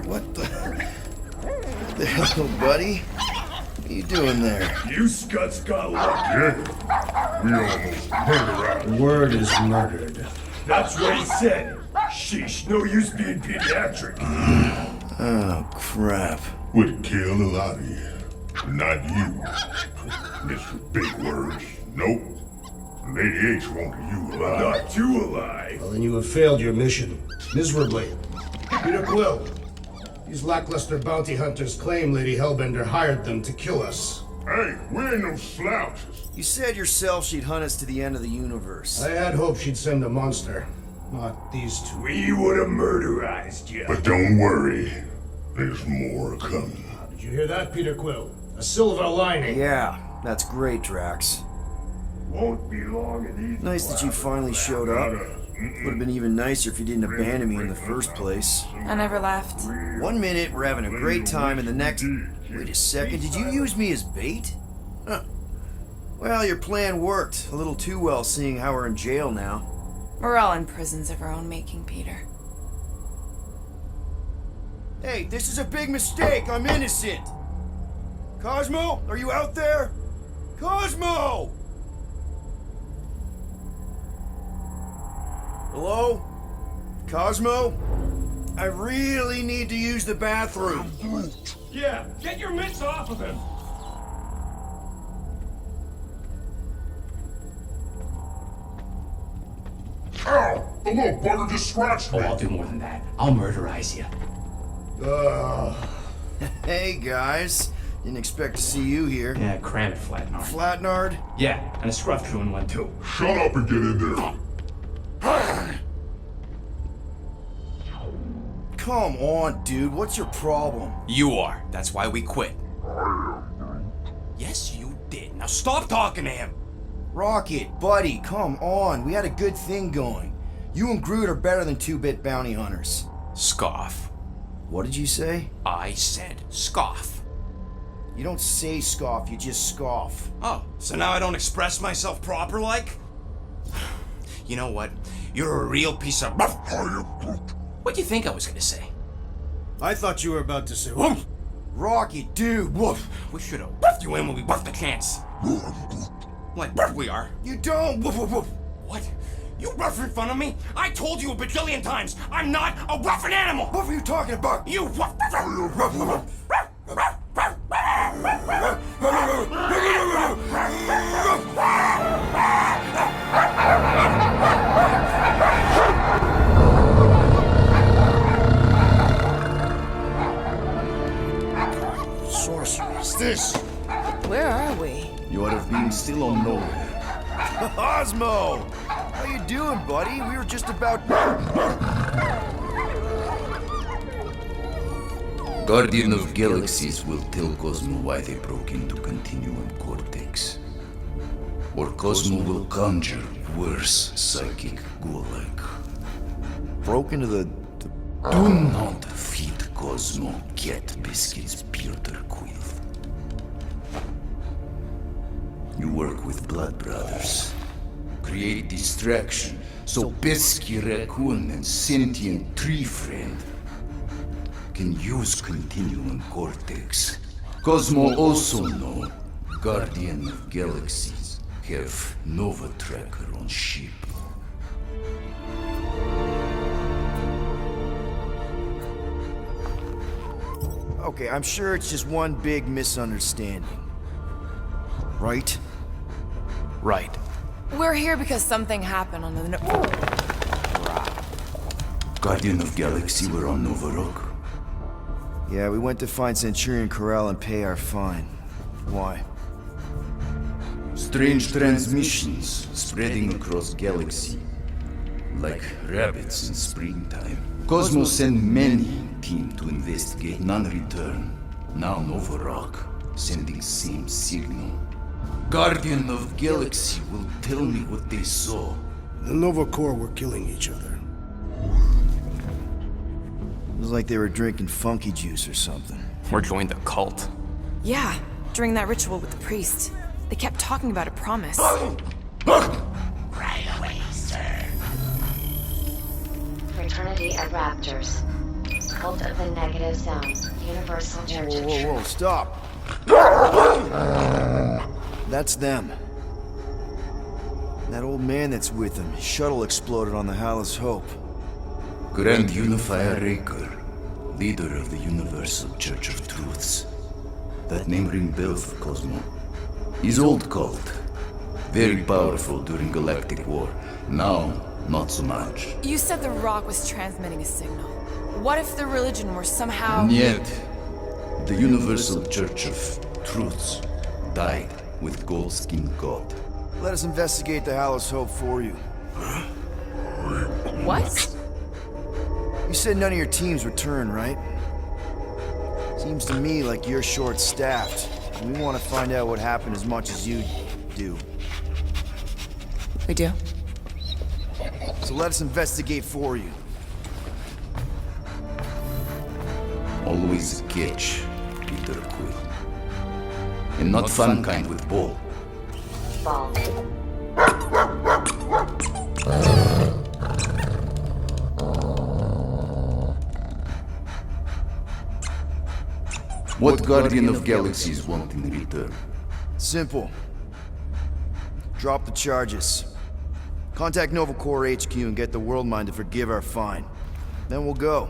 What the hell, buddy? What are you doing there? You scuts got lucky. We almost murdered The word is murdered. That's what he said. Sheesh, no use being pediatric. Oh, crap. Would kill a lot of you. Not you. Mr. Big Words. Nope. Lady H wanted you alive. Not too alive. Well, then you have failed your mission. Miserably. Peter Quill. These lackluster bounty hunters claim Lady Hellbender hired them to kill us. Hey, we ain't no slouches. You said yourself she'd hunt us to the end of the universe. I had hoped she'd send a monster. Not these two. We would have murderized you. But don't worry. There's more coming. Did you hear that, Peter Quill? A silver lining. Yeah, that's great, Drax. Won't be long in these. Nice that you finally showed up. Would have been even nicer if you didn't abandon me in the first place. I never left. 1 minute, we're having a great time, and the next... Wait a second, did you use me as bait? Huh. Well, your plan worked. A little too well, seeing how we're in jail now. We're all in prisons of our own making, Peter. Hey, this is a big mistake. I'm innocent. Cosmo, are you out there? Cosmo! Hello? Cosmo? I really need to use the bathroom. Yeah, get your mitts off of him. Ow! The little bugger just scratched Oh, me. I'll do more than that. I'll murderize you. Hey, guys. Didn't expect to see you here. Yeah, cram it, Flatnard. Flatnard? Yeah, and a scruff crew in one too. Shut up and get in there. Come on, dude. What's your problem? You are. That's why we quit. Yes, you did. Now stop talking to him. Rocket, buddy, come on. We had a good thing going. You and Groot are better than two-bit bounty hunters. Scoff. What did you say? I said scoff. You don't say scoff, you just scoff. Oh, so now I don't express myself proper like? You know what? You're a real piece of... What do you think I was gonna say? I thought you were about to say, woof! Rocket, dude, woof. We should have buffed you in when we buffed the chance. Like we are. You don't, woof, woof, woof. What? You rough in front of me? I told you a bajillion times, I'm not a roughing animal! What were you talking about? You rough... Sorceress, this. Where are we? You ought to have been still on nowhere. Cosmo! How you doing, buddy? We were just about... Guardian of Galaxies will tell Cosmo why they broke into Continuum Cortex. Or Cosmo will conjure worse psychic ghoul-like. Broke into the... Do not feed Cosmo Get Biscuits Peter Quill. You work with Blood Brothers. Create distraction so Pesky Raccoon and Sentient Tree Friend can use Continuum Cortex. Cosmo also know Guardian of Galaxies have Nova Tracker on ship. Okay, I'm sure it's just one big misunderstanding. Right? Right. We're here because something happened on the... Guardian of Galaxy were on Nova Rock. Yeah, we went to find Centurion Corral and pay our fine. Why? Strange transmissions spreading across galaxy, like rabbits in springtime. Cosmo sent many team to investigate, none return. Now Nova Rock, sending same signal. Guardian of Galaxy will tell me what they saw. The Nova Corps were killing each other. It was like they were drinking funky juice or something. Or joined the cult. Yeah, during that ritual with the priest. They kept talking about a promise. Right away, sir. Fraternity of Raptors. cult of the negative zone. Universal Church of Whoa, Truth. stop. That's them. That old man that's with them. His shuttle exploded on the Hallis Hope. Grand Unifier Raker, leader of the Universal Church of Truths. That name ring bell for Cosmo. His old cult. Very powerful during Galactic War. Now, not so much. You said the rock was transmitting a signal. What if the religion were somehow... Yet, the Universal Church of Truths died with Gold-Skinned God. Let us investigate the Hallis Hope for you. What? You said none of your teams returned, right? Seems to me like you're short-staffed. And we want to find out what happened as much as you do. We do. So let us investigate for you. Always a catch, Peter Quill. And not fun kind with ball. Ball. What Guardian of Galaxies want in return? Simple. Drop the charges. Contact Nova Corps HQ and get the World Mind to forgive our fine. Then we'll go.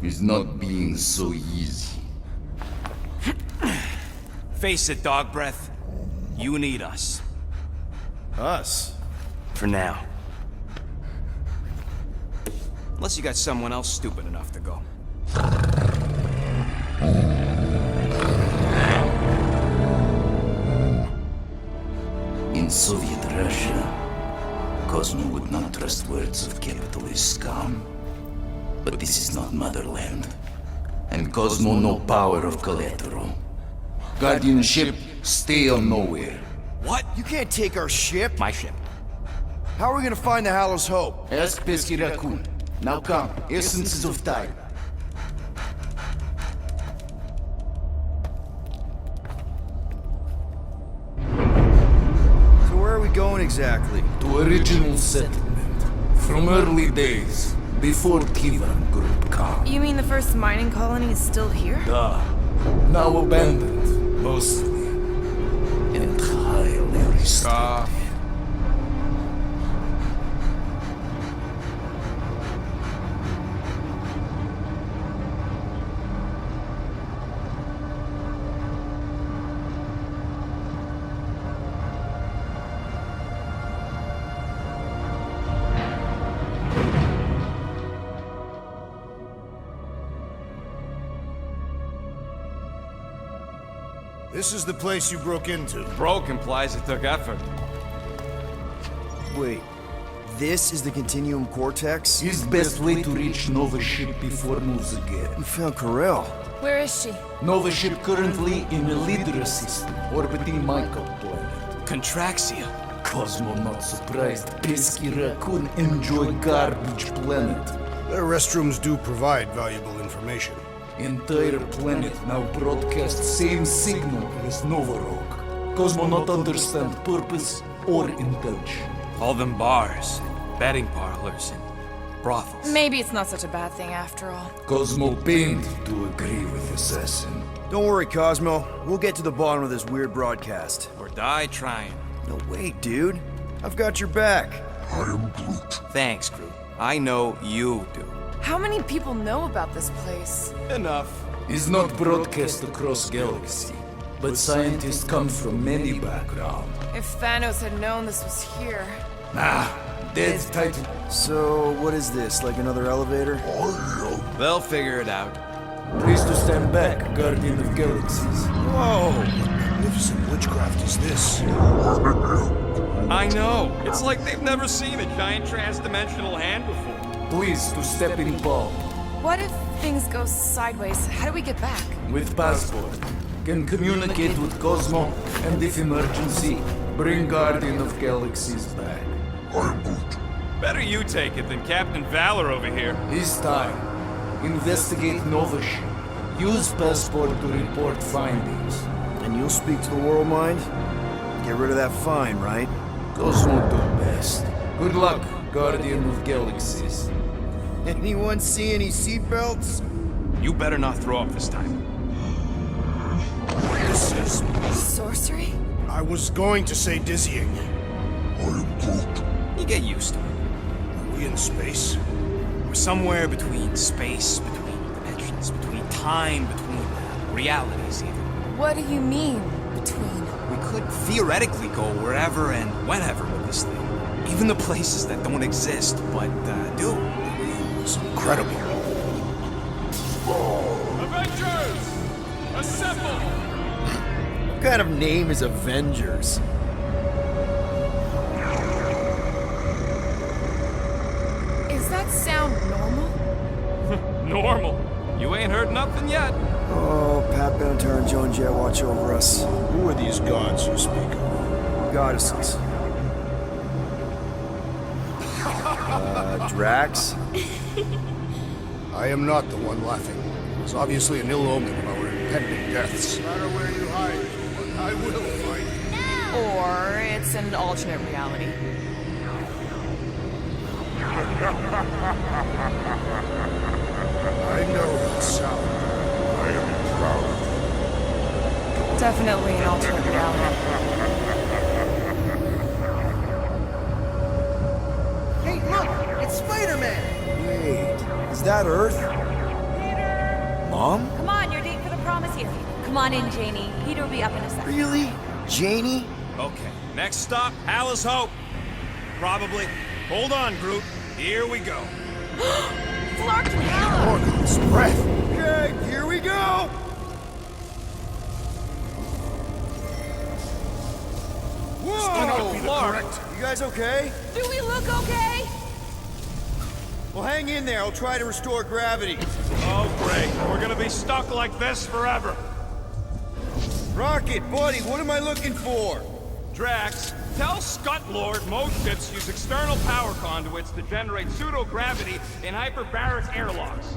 It's not being so easy. Face it, dog breath. You need us. Us? For now. Unless you got someone else stupid enough to go. In Soviet Russia, Cosmo would not trust words of capitalist scum. But this is not motherland. And Cosmo no power of collateral. Guardianship, stay on nowhere. What? You can't take our ship! My ship. How are we gonna find the Hallis Hope? Ask Pesky Raccoon. Now come, essences of time. So where are we going exactly? To original settlement. From early days, before Kivan Group come. You mean the first mining colony is still here? Now abandoned, mostly. Entirely restored. This is the place you broke into. Broke implies it took effort. Wait, this is the Continuum Cortex? Is best way to reach Nova ship before moves again. You found Corel. Where is she? Nova ship currently in the Lydra system, orbiting Michael planet. Contraxia. Cosmo not surprised. Pesky Raccoon enjoy garbage planet. Their restrooms do provide valuable information. Entire planet now broadcast same signal as Nova Rock. Cosmo not understand purpose or intention. All them bars, betting parlors, and brothels. Maybe it's not such a bad thing after all. Cosmo pained to agree with Assassin. Don't worry, Cosmo. We'll get to the bottom of this weird broadcast. Or die trying. No, wait, dude. I've got your back. Thanks, crew. I know you do. How many people know about this place? Enough. Is not broadcast across galaxy, but scientists come from many backgrounds. If Thanos had known this was here... Dead Titan. So, what is this? Like another elevator? They'll figure it out. Please to stand back, Guardian of Galaxies. Whoa! Magnificent witchcraft is this? I know. It's like they've never seen a giant trans-dimensional hand before. Please to step in Paul. What if things go sideways? How do we get back? With passport. Can communicate with Cosmo, and if emergency, bring Guardian of Galaxies back. Better you take it than Captain Valor over here. This time, investigate Nova ship. Use passport to report findings. And you'll speak to the World Mind? Get rid of that fine, right? Cosmo do best. Good luck, Guardian of Galaxies. Anyone see any seatbelts? You better not throw up this time. This is... Sorcery? I was going to say dizzying. You get used to it. Are we in space? We're somewhere between space, between dimensions, between time, between realities even. What do you mean, between? We could theoretically go wherever and whenever with this thing. Even the places that don't exist, but do. It's incredible. Avengers! Assemble! What kind of name is Avengers? Is that sound normal? Normal. You ain't heard nothing yet. Oh, Pat Benatar and Joan Jett watch over us. Who are these gods you speak of? Goddesses. Drax? I am not the one laughing. It was obviously an ill omen of our impending deaths. No matter where you hide, I will fight. Or it's an alternate reality. I know that sound. I am proud. Definitely an alternate reality. Hey, look! It's Spider-Man! Wait, is that Earth? Mom? Come on, your date for the prom is here. Come on in, Janie. Peter will be up in a second. Really? Janie? Okay, next stop, Hallis Hope. Probably. Hold on, Groot. Here we go. Flark and Hallow! Orgul's breath. Okay, here we go! Whoa! Correct. You guys okay? Do we look okay? Well, hang in there. I'll try to restore gravity. Oh, great. We're gonna be stuck like this forever. Rocket, buddy, what am I looking for? Drax, tell Scut Lord most ships use external power conduits to generate pseudo-gravity in hyperbaric airlocks.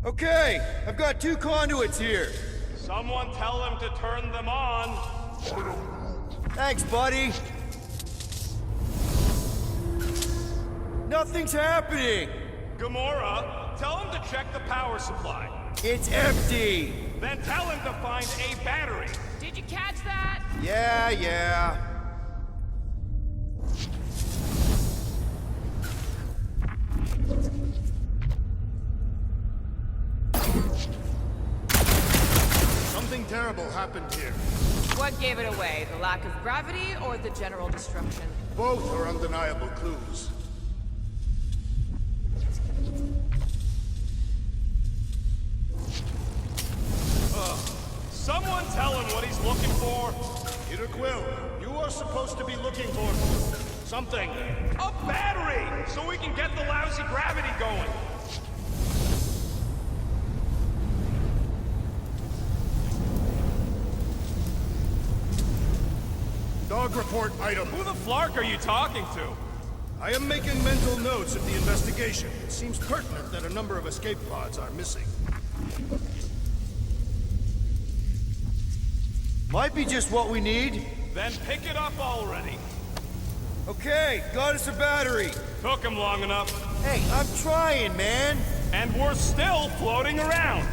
Okay, I've got 2 conduits here. Someone tell him to turn them on. Thanks, buddy. Nothing's happening. Gamora, tell him to check the power supply. It's empty. Then tell him to find a battery. Did you catch that? Yeah. Something terrible happened here. What gave it away? The lack of gravity or the general destruction? Both are undeniable clues. Someone tell him what he's looking for. Peter Quill, you are supposed to be looking for something. A battery! So we can get the lousy gravity going. Dog report item. Who the flark are you talking to? I am making mental notes of the investigation. It seems pertinent that a number of escape pods are missing. Might be just what we need. Then pick it up already. Okay, got us a battery. Took him long enough. Hey, I'm trying, man. And we're still floating around.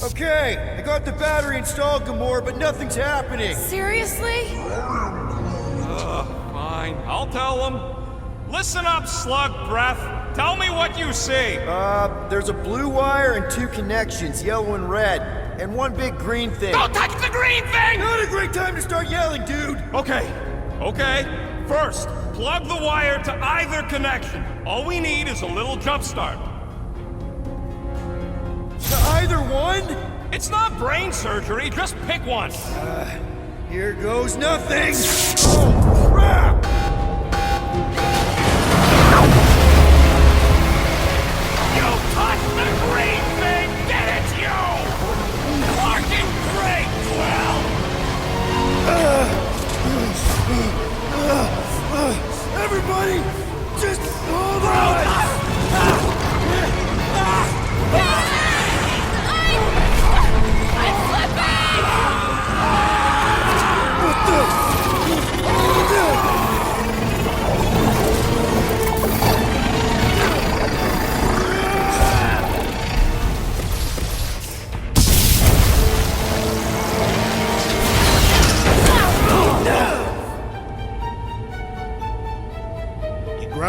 Okay, I got the battery installed, Gamora, but nothing's happening. Seriously? Fine, I'll tell him. Listen up, slug breath. Tell me what you see. There's a blue wire and 2 connections, yellow and red, and 1 big green thing. Don't touch the green thing! Not a great time to start yelling, dude! Okay. First, plug the wire to either connection. All we need is a little jump start. To either one? It's not brain surgery, just pick one. Here goes nothing! Oh, crap! You touched the green thing! Get it, you! Fucking great, Quill! Everybody, just hold on! I'm slipping!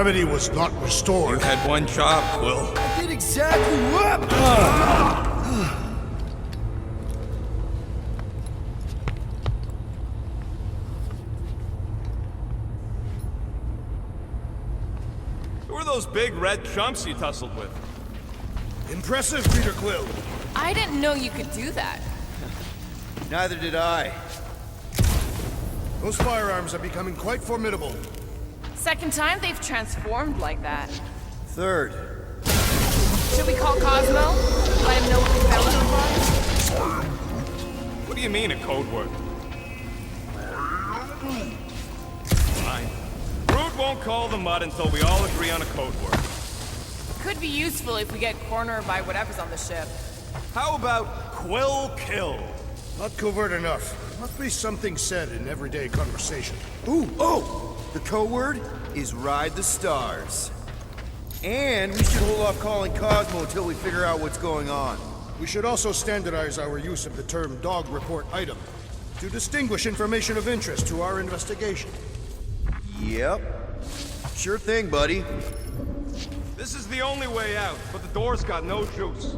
Gravity was not restored. You had one job, Quill. I did exactly what? Who are those big red chumps you tussled with? Impressive, Peter Quill. I didn't know you could do that. Neither did I. Those firearms are becoming quite formidable. Second time they've transformed like that. Third. Should we call Cosmo? Let him know what we found so far? What do you mean, a code word? Fine. Groot won't call the mud until we all agree on a code word. Could be useful if we get cornered by whatever's on the ship. How about Quill Kill? Not covert enough. Must be something said in everyday conversation. Ooh, oh! The code word is Ride the Stars. And we should hold off calling Cosmo until we figure out what's going on. We should also standardize our use of the term dog report item to distinguish information of interest to our investigation. Yep. Sure thing, buddy. This is the only way out, but the door's got no juice.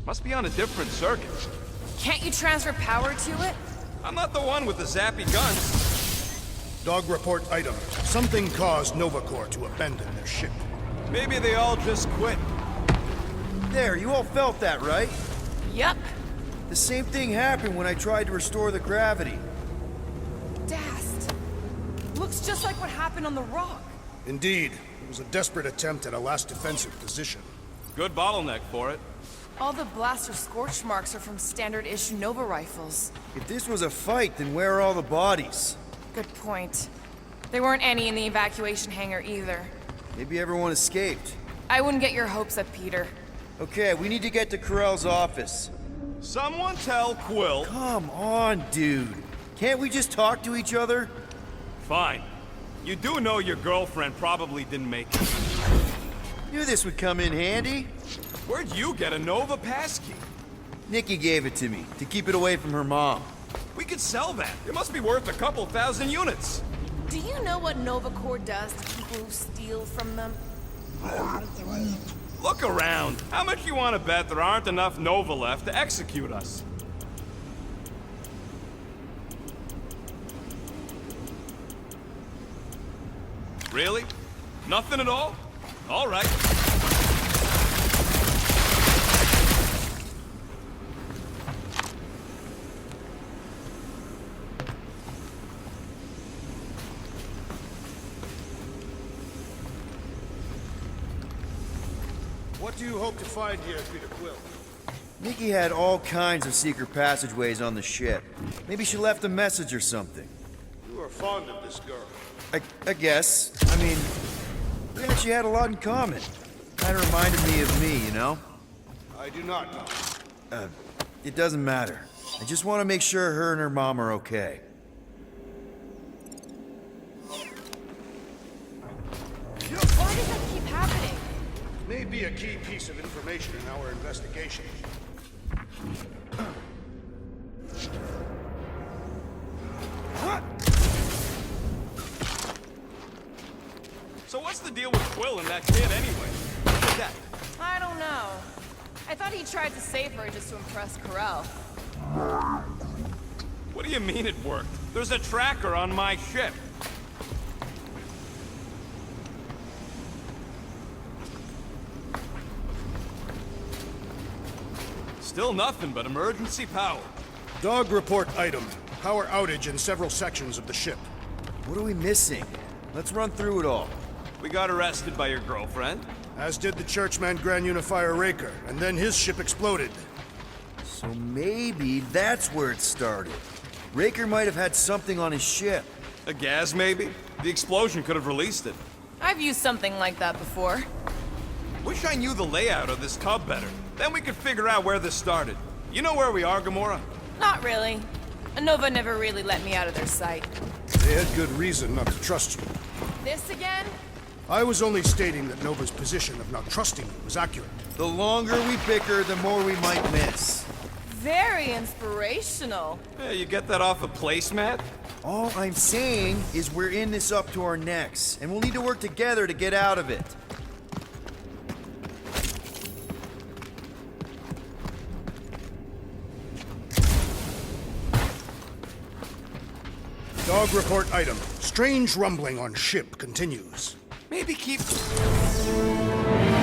Must be on a different circuit. Can't you transfer power to it? I'm not the one with the zappy guns. Dog report item. Something caused Nova Corps to abandon their ship. Maybe they all just quit. There, you all felt that, right? Yup. The same thing happened when I tried to restore the gravity. Dast. Looks just like what happened on the rock. Indeed. It was a desperate attempt at a last defensive position. Good bottleneck for it. All the blaster scorch marks are from standard issue Nova rifles. If this was a fight, then where are all the bodies? Good point. There weren't any in the evacuation hangar either. Maybe everyone escaped. I wouldn't get your hopes up, Peter. Okay, we need to get to Carell's office. Someone tell Quill. Come on, dude. Can't we just talk to each other? Fine. You do know your girlfriend probably didn't make it. Knew this would come in handy. Where'd you get a Nova passkey? Nikki gave it to me, to keep it away from her mom. We could sell that. It must be worth a couple thousand units. Do you know what Nova Corps does to people who steal from them? Look around. How much you want to bet there aren't enough Nova left to execute us? Really? Nothing at all? All right. What do you hope to find here, Peter Quill? Nikki had all kinds of secret passageways on the ship. Maybe she left a message or something. You are fond of this girl. I guess. I mean, we actually had a lot in common. Kinda reminded me of me, you know? I do not know. It doesn't matter. I just want to make sure her and her mom are okay. Why does that keep happening? May be a key piece of information in our investigation. So what's the deal with Quill and that kid anyway? Look at that. I don't know. I thought he tried to save her just to impress Carell. What do you mean it worked? There's a tracker on my ship. Still nothing but emergency power. Dog report item. Power outage in several sections of the ship. What are we missing? Let's run through it all. We got arrested by your girlfriend. As did the churchman Grand Unifier Raker, and then his ship exploded. So maybe that's where it started. Raker might have had something on his ship. A gas, maybe? The explosion could have released it. I've used something like that before. Wish I knew the layout of this tub better. Then we could figure out where this started. You know where we are, Gamora? Not really. Nova never really let me out of their sight. They had good reason not to trust you. This again? I was only stating that Nova's position of not trusting you was accurate. The longer we bicker, the more we might miss. Very inspirational. Yeah, you get that off a placemat? All I'm saying is we're in this up to our necks, and we'll need to work together to get out of it. Dog report item. Strange rumbling on ship continues. Maybe keep...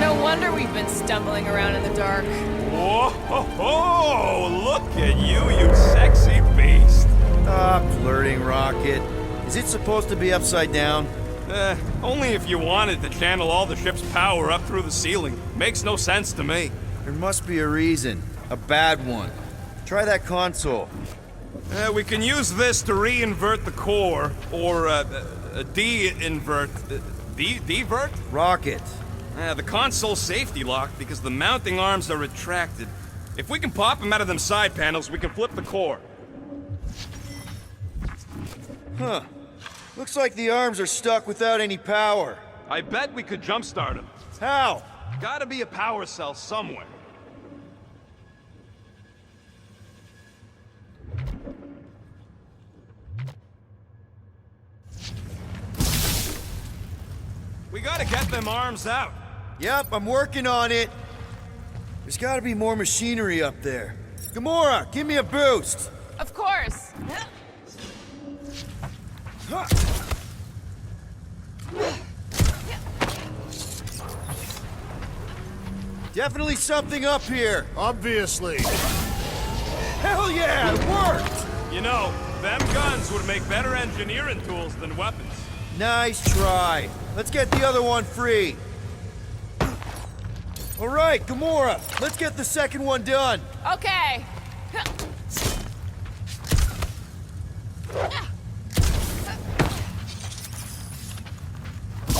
No wonder we've been stumbling around in the dark. Whoa, ho, ho, look at you sexy beast. Stop flirting, Rocket. Is it supposed to be upside down? Only if you wanted to channel all the ship's power up through the ceiling. Makes no sense to me. There must be a reason. A bad one. Try that console. We can use this to re-invert the core, or de-invert... Divert? Rocket. The console's safety locked because the mounting arms are retracted. If we can pop them out of them side panels, we can flip the core. Huh. Looks like the arms are stuck without any power. I bet we could jumpstart them. How? Gotta be a power cell somewhere. We gotta get them arms out. Yep, I'm working on it. There's gotta be more machinery up there. Gamora, give me a boost. Of course. Definitely something up here. Obviously. Hell yeah, it worked! You know, them guns would make better engineering tools than weapons. Nice try. Let's get the other one free. All right, Gamora, let's get the second one done. Okay.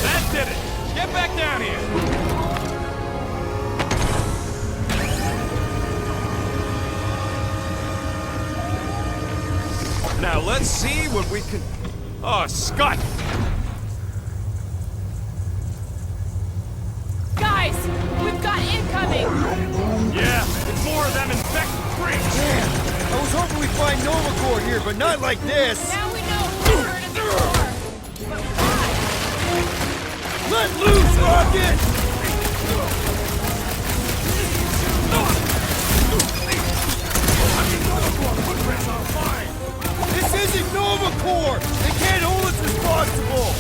That did it! Get back down here! Now let's see what we can... Oh, Scott! Guys, we've got incoming! Yeah, it's more of them infected freaks! I was hoping we'd find Nova Corps here, but not like this. Now we know who hurt us before. But why? Let loose, Rocket! This isn't Nova Corps! They can't hold us responsible!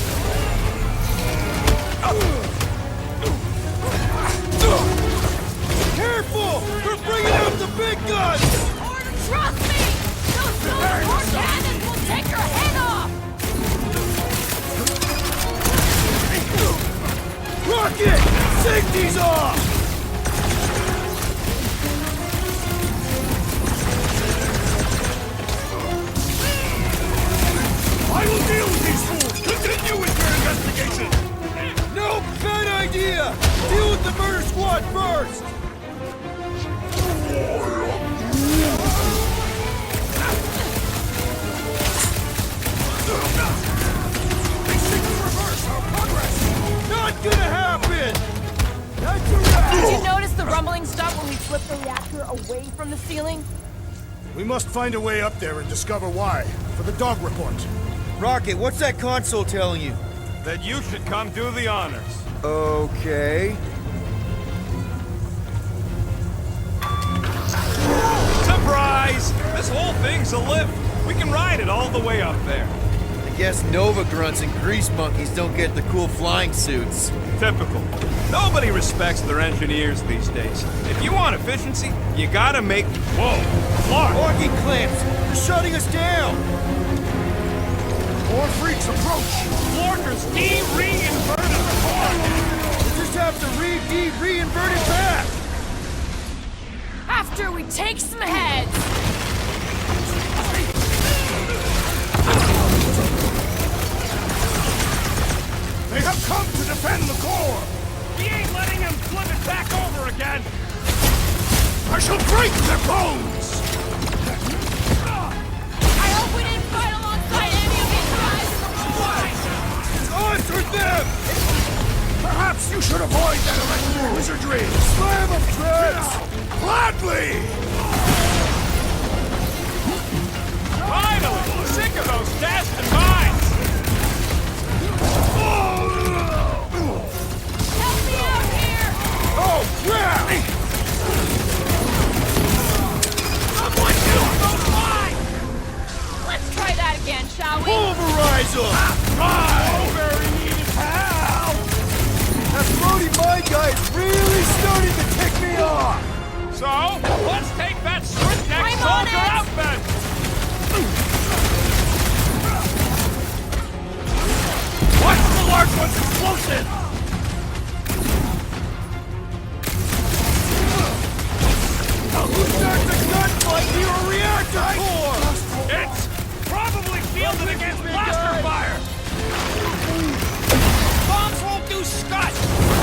Careful! They're bringing out the big guns! Order, trust me! Those Nova cannons will take your head off! Rocket! Safety's off! I will deal with these fools! Continue with your investigation! No, bad idea! Deal with the murder squad first! They seek to reverse our progress! Not gonna happen! That's a wrap! Did you notice the rumbling stop when we flipped the reactor away from the ceiling? We must find a way up there and discover why. For the dog report. Rocket, what's that console telling you? That you should come do the honors. Okay. Surprise! This whole thing's a lift. We can ride it all the way up there. I guess Nova grunts and grease monkeys don't get the cool flying suits. Typical. Nobody respects their engineers these days. If you want efficiency, you gotta make... Whoa! Clark! Parking clamps! They're shutting us down! More freaks approach! Florkers de-re-inverted the core! We'll just have to re-invert it back! After we take some heads! They have come to defend the core! He ain't letting him flip it back over again! I shall break their bones! I hope we didn't fight alongside any of these guys in the wrong line! It's us or them! Perhaps you should avoid that electric wizardry! Slam of threads! Gladly! Finally! Sick of those dash again, shall we? Pulverize them! Oh, very needed, pal! That Brody my guy is really starting to tick me off! So, let's take that switch neck I'm on soldier it! out then! Watch the large one's explosive! Who's starting the gunfight near a reactor core? It's probably shielded against blaster fire! Bombs won't do scut!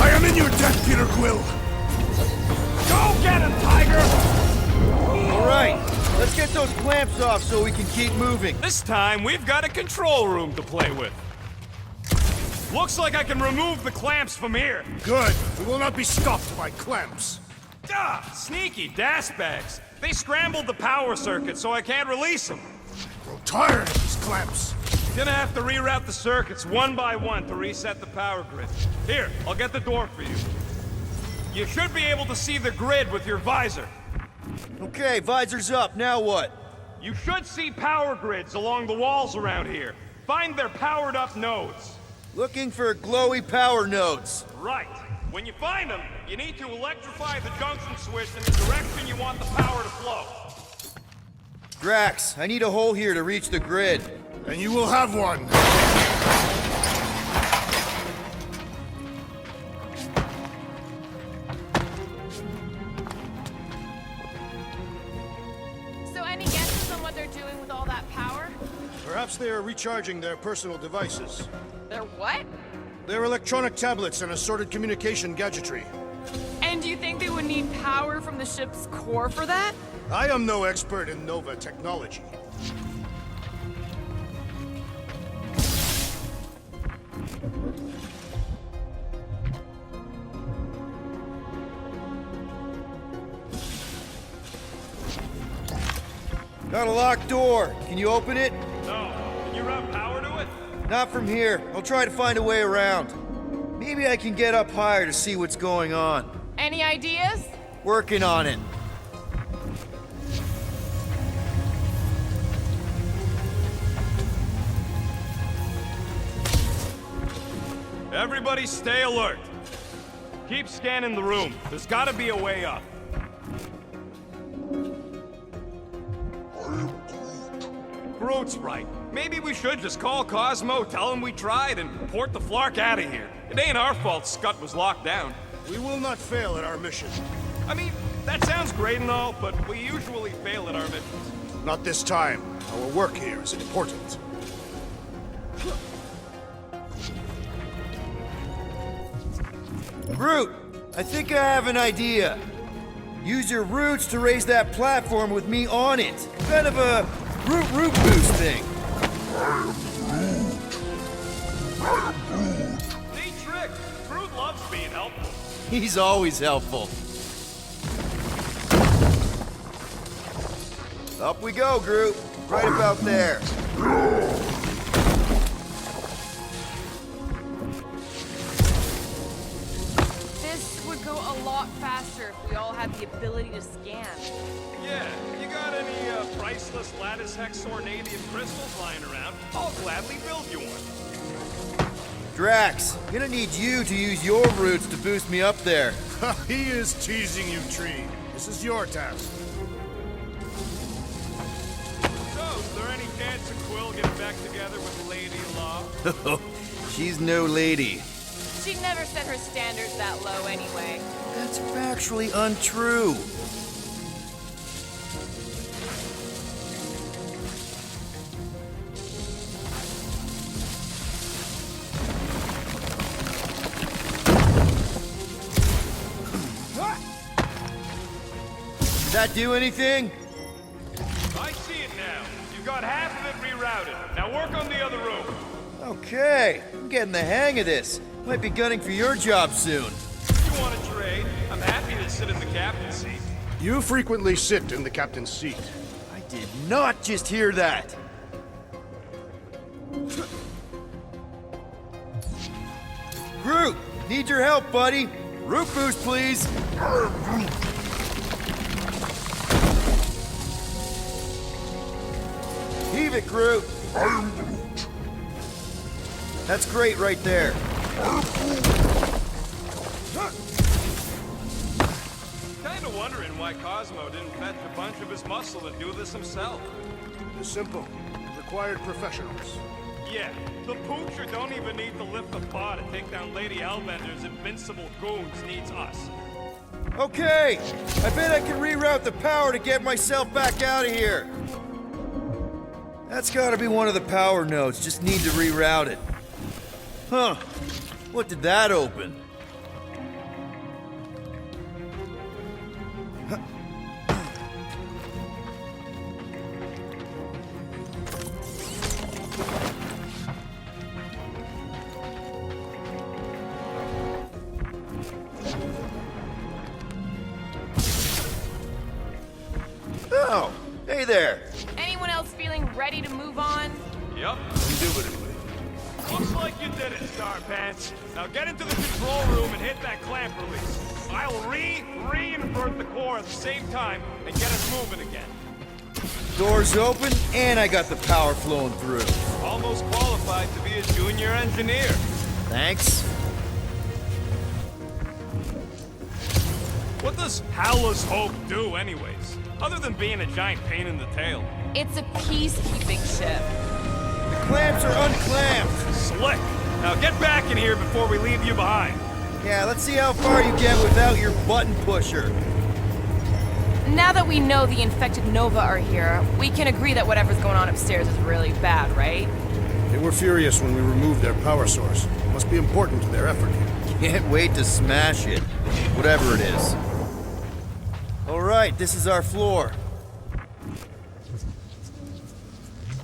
I am in your debt, Peter Quill! Go get him, Tiger! Alright, let's get those clamps off so we can keep moving. This time, we've got a control room to play with. Looks like I can remove the clamps from here. Good. We will not be stopped by clamps. Ah, sneaky das bags. They scrambled the power circuit, so I can't release them. I'm tired of these clamps. Gonna have to reroute the circuits one by one to reset the power grid. Here, I'll get the door for you. You should be able to see the grid with your visor. Okay, visor's up, now what? You should see power grids along the walls around here. Find their powered up nodes. Looking for glowy power nodes. Right. When you find them, you need to electrify the junction switch in the direction you want the power to flow. Drax, I need a hole here to reach the grid. And you will have one. So any guesses on what they're doing with all that power? Perhaps they are recharging their personal devices. They're what? Their electronic tablets and assorted communication gadgetry. And do you think they would need power from the ship's core for that? I am no expert in Nova technology. Got a locked door. Can you open it? No. Can you route power to it? Not from here. I'll try to find a way around. Maybe I can get up higher to see what's going on. Any ideas? Working on it. Everybody stay alert. Keep scanning the room. There's gotta be a way up. Groot's right. Maybe we should just call Cosmo, tell him we tried, and port the Flark out of here. It ain't our fault Scott was locked down. We will not fail at our mission. I mean, that sounds great and all, but we usually fail at our missions. Not this time. Our work here is important. Groot, I think I have an idea. Use your roots to raise that platform with me on it. Kind of a root boost thing. Neat trick. Groot loves being helpful. He's always helpful. Up we go, Groot. Right about there. This would go a lot faster if we all had the ability to scan. Yeah, you got any priceless lattice hex ornadium crystals lying around? I'll gladly build you one. Drax, I'm gonna need you to use your roots to boost me up there. He is teasing you, Tree. This is your task. So, is there any chance of Quill getting back together with Lady Law? She's no lady. She'd never set her standards that low anyway. That's factually untrue. Did that do anything? I see it now. You've got half of it rerouted. Now work on the other room. Okay, I'm getting the hang of this. Might be gunning for your job soon. You want to trade? I'm happy to sit in the captain's seat. You frequently sit in the captain's seat. I did not just hear that. Groot, need your help, buddy. Root boost, please. Heave it, Groot. That's great right there. Kinda wondering why Cosmo didn't fetch a bunch of his muscle to do this himself. It's simple. Required professionals. Yeah, the poocher don't even need to lift the paw to take down Lady Hellbender's invincible goons needs us. Okay, I bet I can reroute the power to get myself back out of here. That's gotta be one of the power nodes, just need to reroute it. Huh, what did that open? Oh, hey there. Anyone else feeling ready to move on? Yup, indubitably. Looks like you did it, Star Pants. Now get into the control room and hit that clamp release. I'll re-invert the core at the same time and get us moving again. Doors open, and I got the power flowing through. Almost qualified to be a junior engineer. Thanks. What does Howler's Hope do anyways? Other than being a giant pain in the tail. It's a peacekeeping ship. The clamps are unclamped. Slick. Now get back in here before we leave you behind. Yeah, let's see how far you get without your button pusher. Now that we know the infected Nova are here, we can agree that whatever's going on upstairs is really bad, right? They were furious when we removed their power source. Must be important to their effort here. Can't wait to smash it. Whatever it is. Alright, this is our floor.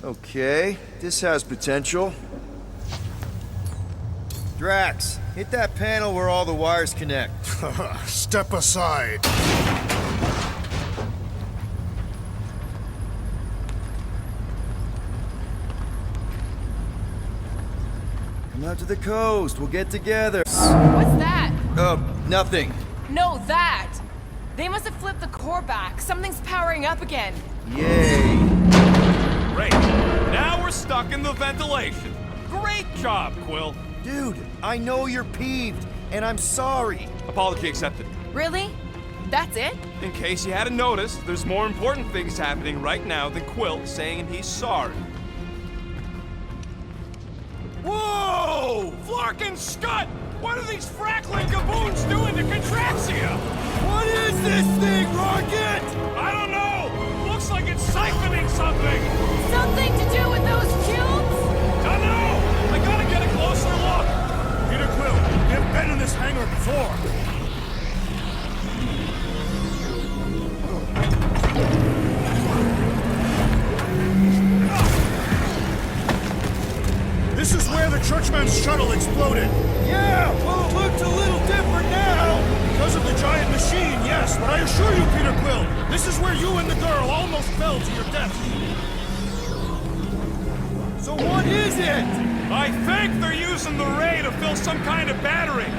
Okay, this has potential. Drax, hit that panel where all the wires connect. Step aside. Come out to the coast, we'll get together. What's that? Nothing. No, that! They must have flipped the core back. Something's powering up again. Yay. Great. Now we're stuck in the ventilation. Great job, Quill. Dude, I know you're peeved, and I'm sorry. Apology accepted. Really? That's it? In case you hadn't noticed, there's more important things happening right now than Quill saying he's sorry. Whoa! Flark and Scud! What are these frackling gaboons doing to Contraxia? What is this thing, Rocket? I don't know! Looks like it's siphoning something! Something to do with those cubes? Don't know! I gotta get a closer look! Peter Quill, you've been in this hangar before. This is where the Churchman's shuttle exploded. Yeah, well, it looks a little different now. Because of the giant machine, yes, but I assure you, Peter Quill, this is where you and the girl almost fell to your death. So what is it? I think they're using the ray to fill some kind of battery.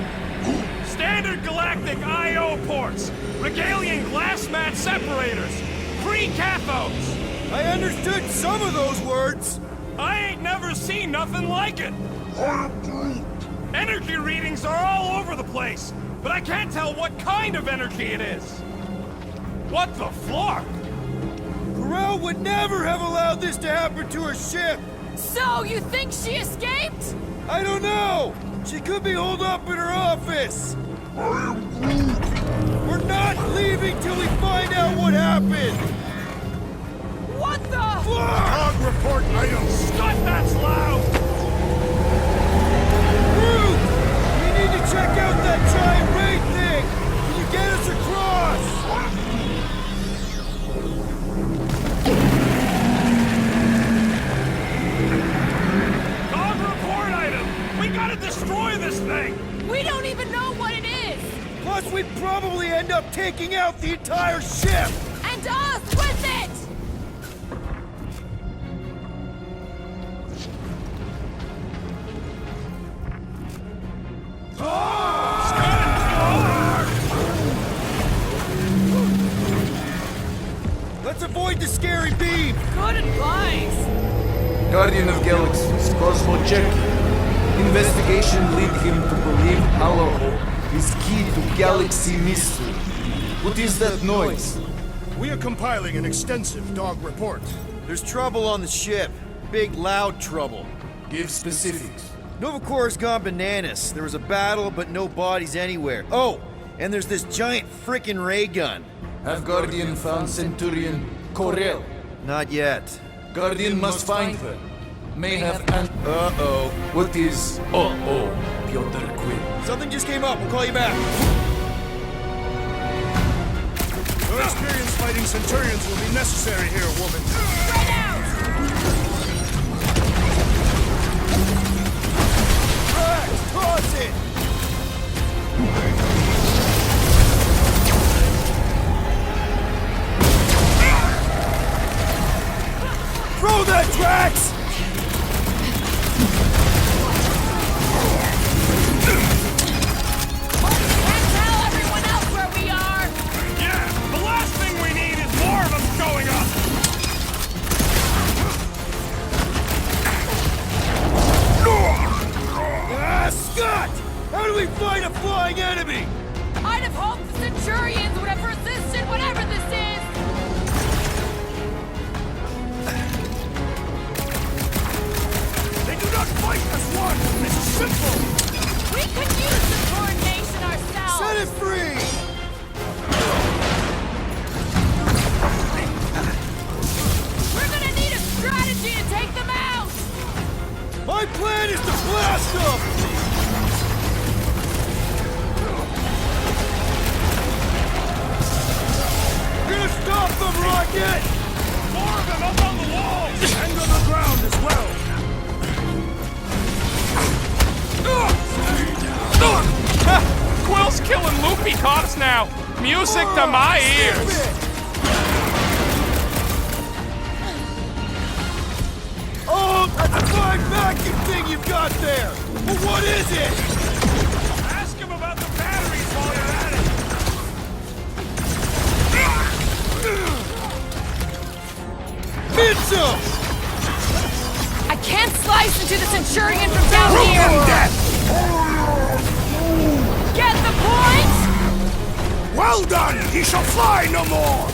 Standard galactic I.O. ports, Regalian glass mat separators, free cathodes. I understood some of those words. I ain't never seen nothing like it. Energy readings are all over the place, but I can't tell what kind of energy it is. What the flark? Corral would never have allowed this to happen to her ship. So, you think she escaped? I don't know. She could be holed up in her office. We're not leaving till we find out what happened. What the? Log report item. Scott, that's loud! Groot! We need to check out that giant ray thing! Can you get us across? Dog report item! We gotta destroy this thing! We don't even know what it is! Plus, we'd probably end up taking out the entire ship! And us with it! Let's avoid the scary beam! Good advice! Guardian of Galaxies, Cosmo check. Investigation lead him to believe Hollow is key to galaxy mystery. What is that noise? We are compiling an extensive dog report. There's trouble on the ship. Big, loud trouble. Give specifics. Novacor's gone bananas. There was a battle, but no bodies anywhere. Oh, and there's this giant frickin' ray gun. Have Guardian found Centurion Corel? Not yet. Guardian must find her. May have an... Uh-oh. What is... Uh-oh, Piotr Quill? Something just came up. We'll call you back. Your experience fighting Centurions will be necessary here, woman. Spread out! Right, toss it! Throw that, Drax! Can't tell everyone else where we are! Yeah, the last thing we need is more of them showing up! Ah, Scott! How do we fight a flying enemy? I'd have hoped the Centurions would have resisted whatever this is! They do not fight as one. It's simple. We could use some coordination ourselves! Set it free! We're gonna need a strategy to take them out! My plan is to blast them! We're gonna stop them, Rocket! More of them up on the walls! And on the ground as well. Quill's killing loopy cops now! Music to my ears! Oh, that's a fine vacuum thing you've got there! But what is it? Ask him about the batteries while you're at it! Mitchell! I can't slice into the Centurion from down here! Get the point? Well done. He shall fly no more.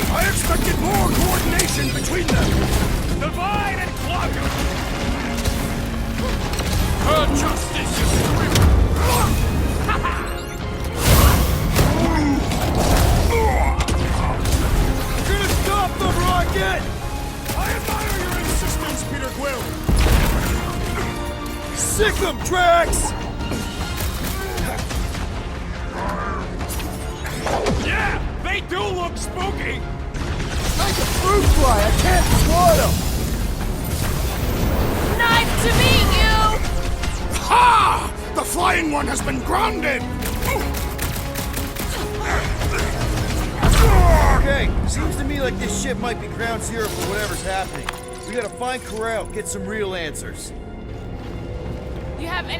I expected more coordination between them. Divide and conquer! Her justice is swift! You're gonna stop them, Rocket! I admire your insistence, Peter Quill. Sick them, Drax! Yeah, they do look spooky! Like a fruit fly, I can't swat them! Nice to meet you! Ha! The flying one has been grounded. Okay, seems to me like this ship might be ground zero for whatever's happening. We gotta find Corral, get some real answers. You have any